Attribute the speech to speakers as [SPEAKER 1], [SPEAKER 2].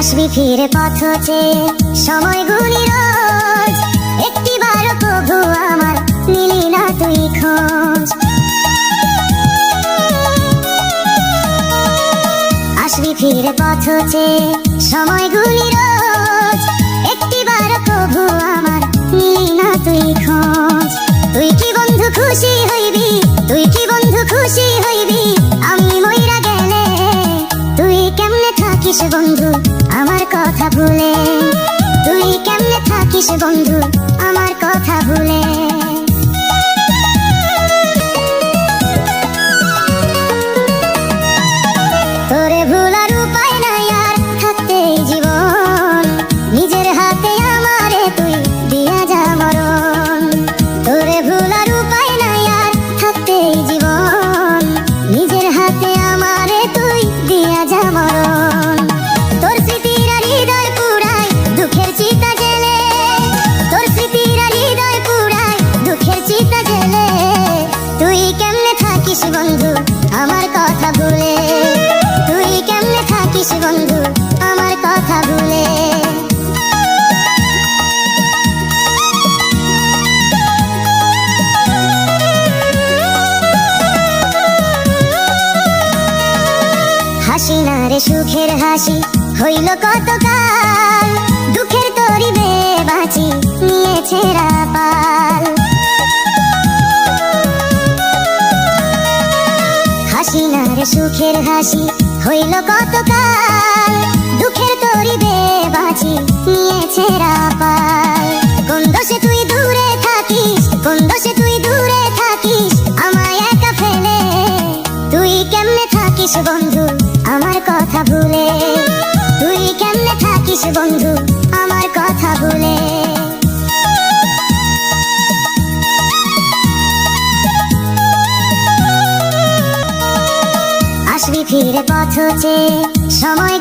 [SPEAKER 1] আসবি ফিরে পথ চেয়ে সময় গুলি রোজ, একটিবারও কভু আমার নিলি না তুই খোঁজ। আসবি ফিরে পথ চেয়ে সময় গুলি রোজ, একটিবারও কভু আমার নিলি না তুই খোঁজ। তুই কি বন্ধু খুশি হইবি, তুই কি বন্ধু খুশি হইবি আমি মইরা গেলে? তুই কেমনে থাকিস বন্ধু আমার কথা ভুলে? তুই কেমনে থাকিস বন্ধু আমার কথা ভুলে? তোরে ভুলার উপায় নাই আর থাকতে জীবন, নিজের হাতে আমারে তুই দিয়া যা মরণ। তোরে ভুলার উপায় নাই আর থাকতে জীবন, নিজের হাতে আমারে তুই দিয়া যা মরণ। তোর স্মৃতিরা হৃদয় পুরাই দুঃখের চিতা জেলে, তোর স্মৃতিরা হৃদয় পুরাই দুঃখের চিতা জেলে। তুই কেমনে থাকিস বন্ধু আমার কথা ভুলে? তুই কেমনে থাকিস বন্ধু আমার কথা ভুলে? হাসি না রে সুখের হাসি হইল কতকাল, দুঃখের তরিবে বাঁচি নিয়েছে রাপাল। হাসি না রে সুখের হাসি হইল কতকাল, দুঃখের তরিবে বাঁচি নিয়েছে রাপাল। কোন দোষে তুই দূরে থাকিস, কোন দোষে তুই দূরে থাকিস আমায় একা ফেলে? তুই কেমনে থাকিস বন্ধু আমার কথা ভুলে? তুই কেমনে থাকিস বন্ধু আমার কথা ভুলে? আসবি ফিরে পথ চেয়ে সময়